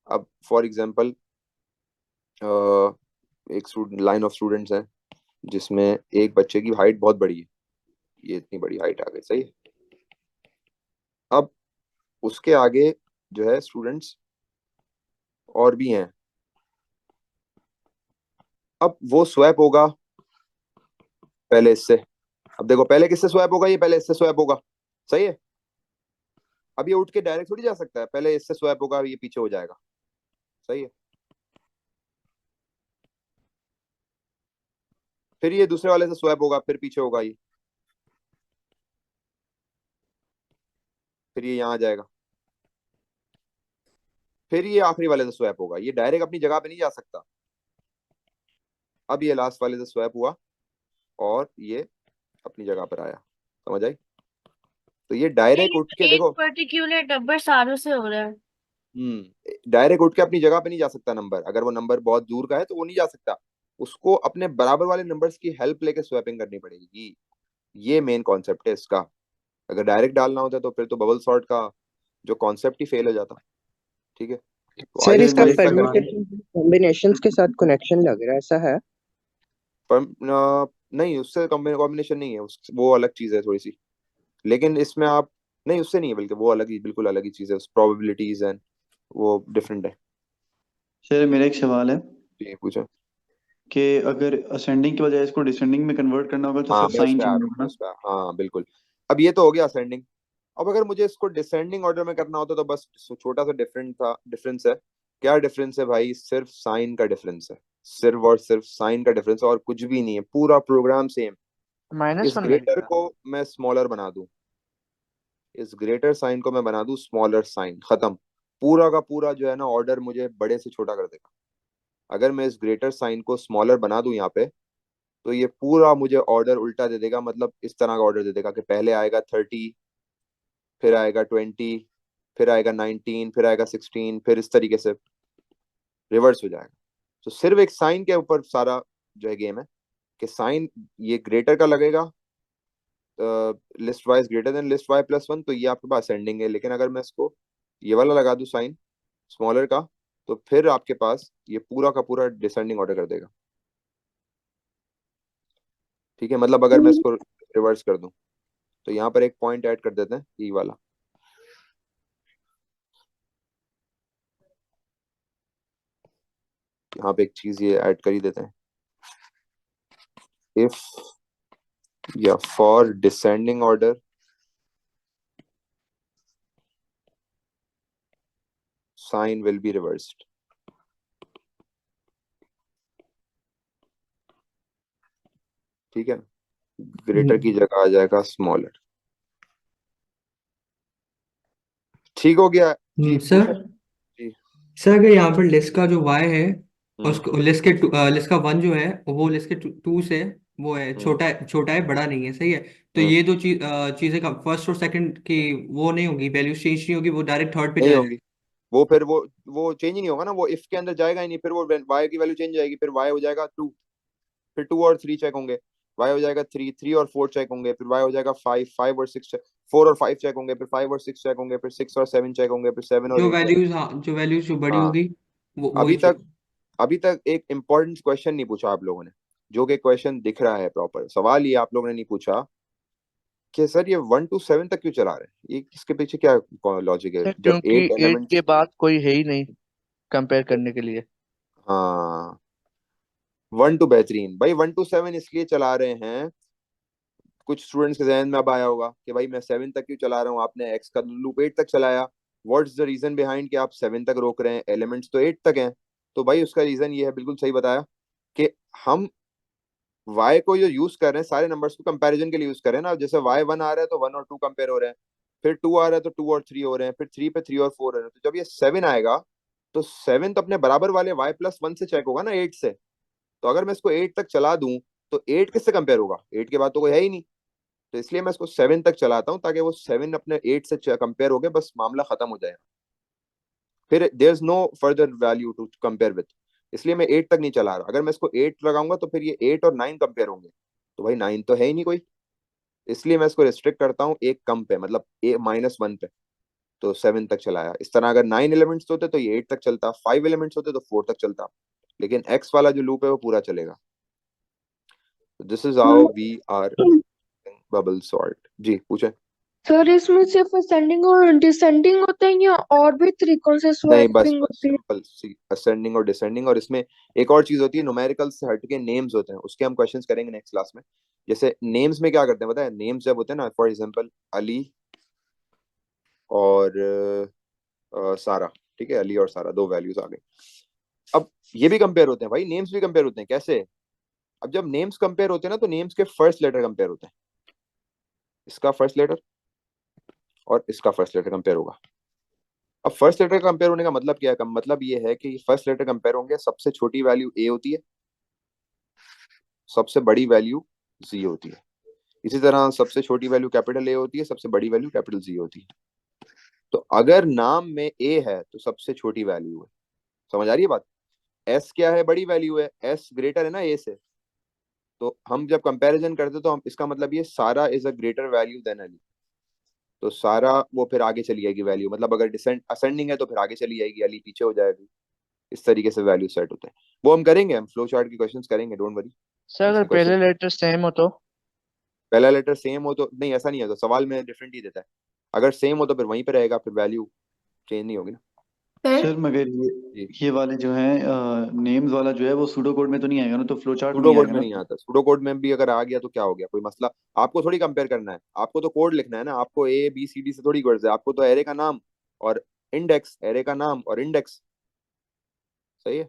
अब फॉर एग्जांपल एक लाइन ऑफ स्टूडेंट्स है जिसमें एक बच्चे की हाइट बहुत बड़ी है। ये इतनी बड़ी हाइट आ गई, सही है। अब उसके आगे जो है स्टूडेंट्स और भी हैं। अब वो स्वैप होगा पहले इससे। अब देखो, पहले किससे स्वैप होगा? ये पहले इससे स्वैप होगा, सही है। अब ये उठ के डायरेक्ट थोड़ी जा सकता है, पहले इससे स्वैप होगा, ये पीछे हो जाएगा, सही है। फिर ये दूसरे वाले से स्वैप होगा, फिर पीछे होगा ये, फिर ये यहाँ आ जाएगा, फिर ये आखिरी वाले से स्वैप होगा। ये डायरेक्ट अपनी जगह पे नहीं जा सकता। अब ये लास्ट वाले से स्वैप हुआ और ये अपनी जगह पर आया, समझ आई? तो ये डायरेक्ट उठ के एक देखो। पर्टिकुलर नंबर सारों से हो रहा है। डायरेक्ट उठ के अपनी जगह पे नहीं जा सकता नंबर। अगर वो नंबर बहुत दूर का है तो वो नहीं जा सकता। उसको अपने बराबर वाले नंबर्स की हेल्प लेके स्वैपिंग करनी पड़ेगी। ये मेन कॉन्सेप्ट है इसका। अगर डायरेक्ट डालना होता तो फिर तो बबल सॉर्ट का जो कॉन्सेप्ट ही फेल हो जाता। ठीक है, तो आई सर सर होप इसका मेरा समझ एक में आ गया। सवाल है। परम्यूटेशन कॉम्बिनेशंस के साथ कनेक्शन लग रहा है, ऐसा है? पर नहीं, उससे कॉम्बिनेशन नहीं है, वो अलग चीज है थोड़ी सी। लेकिन इसमें आप, नहीं उससे नहीं है, बल्कि वो अलग ही, बिल्कुल अलग ही चीज है। प्रोबेबिलिटीज एंड वो डिफरेंट है। सर मेरा एक सवाल है जी पूछो। कि अगर असेंडिंग की बजाय इसको डिसेंडिंग में कन्वर्ट करना होगा तो हाँ, सर मैं उस साइन पे आ चेंज रहा हूँ, होगा मैं ना। उस पे हाँ बिल्कुल। अब ये तो हो गया असेंडिंग। अब अगर मुझे इसको डिसेंडिंग ऑर्डर में करना होता तो बस छोटा सा डिफरेंस है। क्या डिफरेंस है भाई? सिर्फ साइन का डिफरेंस है। सिर्फ और सिर्फ साइन का डिफरेंस, और कुछ भी नहीं है। पूरा प्रोग्राम सेम। इस -1 ग्रेटर लगेगा। को मैं स्मॉलर बना दूं, इस ग्रेटर साइन को मैं बना दूं स्मॉलर साइन, खत्म। पूरा का पूरा जो है ना ऑर्डर मुझे बड़े से छोटा कर देगा। अगर मैं इस ग्रेटर साइन को स्मॉलर बना दूं यहाँ पे, तो ये पूरा मुझे ऑर्डर उल्टा दे देगा। मतलब इस तरह का ऑर्डर दे देगा कि पहले आएगा 30, फिर आएगा 20, फिर आएगा 19, फिर आएगा 16, फिर इस तरीके से रिवर्स हो जाएगा। तो सिर्फ एक साइन के ऊपर सारा जो है गेम है कि साइन ये ग्रेटर का लगेगा, list wise greater than list y plus one, तो ये आपके पास असेंडिंग है। लेकिन अगर मैं इसको ये वाला लगा दूं साइन स्मॉलर का, तो फिर आपके पास ये पूरा का पूरा डिसेंडिंग ऑर्डर कर देगा। ठीक है, मतलब अगर मैं इसको रिवर्स कर दूं, तो यहाँ पर एक पॉइंट ऐड कर देते हैं, ये वाला। यहाँ पे एक चीज ये ऐड कर ही देते हैं। इफ या for descending order sign will be reversed. ठीक है, ग्रेटर की जगह आ जाएगा स्मॉलर। ठीक हो गया जी, सर। पूछो जी। सर अगर यहाँ पर लिस्ट का जो y है, और हम्म। उसको लिस्ट का 1 जो है वो लिस्ट के 2 से वो है, हम्म। छोटा है बड़ा नहीं है, सही है। तो हम्म। ये दो चीजें का फर्स्ट और सेकंड की वो नहीं होगी, वैल्यू चेंज नहीं होगी, वो डायरेक्ट थर्ड पे नहीं चले होंगी। वो फिर वो चेंज ही नहीं होगा ना, वो इफ के अंदर जाएगा ही नहीं। फिर वो वाई की वैल्यू चेंज जाएगी, फिर वाई हो जाएगा 2, फिर 2 और 3 चेक होंगे। वाई हो जाएगा 3, 3 और 4 चेक होंगे, फिर वाई हो जाएगा 5, 5 और 6 चेक, 4 और 5 चेक होंगे, फिर 5 और 6 चेक होंगे, फिर 6 और 7 चेक होंगे, फिर 7 और जो 8 चेक। वैल्यूज, हाँ जो वैल्यूज जो बड़ी हाँ। होगी वो वही अभी तक अभी तक एक इम्पोर्टेंट क्वेश्चन नहीं पूछा आप लोगों ने, जो कि क्वेश्चन दिख रहा है प्रॉपर। सवाल ये आप लोगों ने नहीं पूछा कि सर ये 1 to 7 तक क्यों चला रहे हैं, ये इसके पीछे क्या लॉजिक है? सर जब क्योंकि 8 8 के एलिमेंट्स। बाद कोई है ही नहीं कंपेयर करने के लिए। हाँ, 1 to बेहतरीन भाई, 1 to 7 इसलिए चला रहे हैं, कुछ स्टूडेंट्स के जहन में अब आया होगा कि भाई मैं 7 तक क्यों चला रहा हूँ, आपने एक्स का लूप 8 तक चलाया, व्हाट्स द रीजन बिहाइंड कि आप 7 तक रोक रहे हैं, एलिमेंट्स तो 8 तक हैं। तो भाई उसका रीजन ये है, बिल्कुल सही बताया, कि हम y को जो यूज कर रहे हैं सारे नंबर्स को कंपैरिजन के लिए यूज कर रहे हैं ना। जैसे y1 आ रहा है तो 1 और 2 कंपेयर हो रहे हैं, फिर 2 आ रहा है तो 2 और 3 हो रहे हैं, फिर 3 पे 3 और 4 हो रहे हैं। तो जब ये 7 आएगा तो 7 तो अपने बराबर वाले y+1 से चेक होगा ना, 8 से। तो अगर मैं इसको 8 तक चला दूं तो 8 किससे कंपेयर होगा, 8 के बाद तो कोई है ही नहीं। तो इसलिए मैं इसको 7 तक चलाता हूँ ताकि वो 7 अपने 8 से कंपेयर हो गए, बस मामला खत्म हो जाए, फिर there is no further value to compare with. इसलिए मैं 8 तक नहीं चला रहा। अगर मैं इसको 8 लगाऊंगा तो फिर ये 8 और 9 कंपेयर होंगे, तो भाई 9 तो है ही नहीं कोई। इसलिए मैं इसको रिस्ट्रिक्ट करता हूँ एक कम पे, मतलब -1 पे। तो 7 तक चलाया। इस तरह अगर 9 एलिमेंट्स होते तो ये 8 तक चलता, 5 एलिमेंट्स होते तो 4 तक चलता, लेकिन एक्स वाला जो लूप है वो पूरा चलेगा। This is how we are bubble sort. जी पूछे। सर इसमें सिर्फ असेंडिंग और डिसेंडिंग होते हैं या और भी तरीकों से नहीं, बस स्वैपिंग होती है? सिंपल असेंडिंग और डिसेंडिंग, और इसमें एक और चीज होती है, न्यूमेरिकल से हटके नेम्स होते हैं, उसके हम क्वेश्चंस करेंगे नेक्स्ट क्लास में। जैसे नेम्स में क्या करते हैं पता है, नेम्स जब होते हैं ना, फॉर एग्जांपल अली और सारा, ठीक है, अली और सारा, दो वैल्यूज आ गई। अब ये भी कंपेयर होते हैं भाई, नेम्स भी कंपेयर होते हैं। कैसे? अब जब नेम्स कंपेयर होते हैं ना तो नेम्स के फर्स्ट लेटर कंपेयर होते हैं, इसका फर्स्ट लेटर और इसका फर्स्ट लेटर कंपेयर होगा। अब फर्स्ट लेटर कंपेयर होने का मतलब क्या है, मतलब ये है कि फर्स्ट लेटर कंपेयर होंगे, सबसे छोटी वैल्यू ए होती है, सबसे बड़ी वैल्यू जी होती है। इसी तरह सबसे छोटी वैल्यू कैपिटल ए होती है, सबसे बड़ी वैल्यू कैपिटल जी होती है। तो अगर नाम में ए है तो सबसे छोटी वैल्यू है। समझ आ रही है बात? एस क्या है, बड़ी वैल्यू है, एस ग्रेटर है ना ए से। तो हम जब कंपैरिजन करते तो हम, इसका मतलब ये सारा is a greater value than अली। तो सारा वो फिर आगे चली जाएगी वैल्यू, मतलब अगर डिसेंड असेंडिंग है तो फिर आगे चली जाएगी, अली पीछे हो जाएगी। इस तरीके से वैल्यू सेट होते हैं। वो हम करेंगे, हम फ्लो चार्ट के क्वेश्चंस करेंगे, डोंट वरी। सर अगर इसके क्वेश्चन पहले लेटर सेम हो तो? पहला लेटर सेम हो तो नहीं, ऐसा नहीं है, तो सवाल में डिफरेंट ही देता है। अगर सेम हो तो फिर वहीं पे रहेगा, फिर वैल्यू चेंज नहीं होगी ना। सर मगर जी, ये वाले जो है नेम्स वाला जो है वो सूडो कोड में तो नहीं आएगा ना, तो फ्लो चार्ट में सूडो ही कोड आएगा में ना? नहीं आता। सूडो कोड में भी अगर आ गया तो क्या हो गया, कोई मसला? आपको थोड़ी कंपेयर करना है, आपको तो कोड लिखना है ना, आपको ए बी सी डी से थोड़ी गर्ज है, आपको तो एरे का नाम और इंडेक्स, एरे का नाम और इंडेक्स। सही है।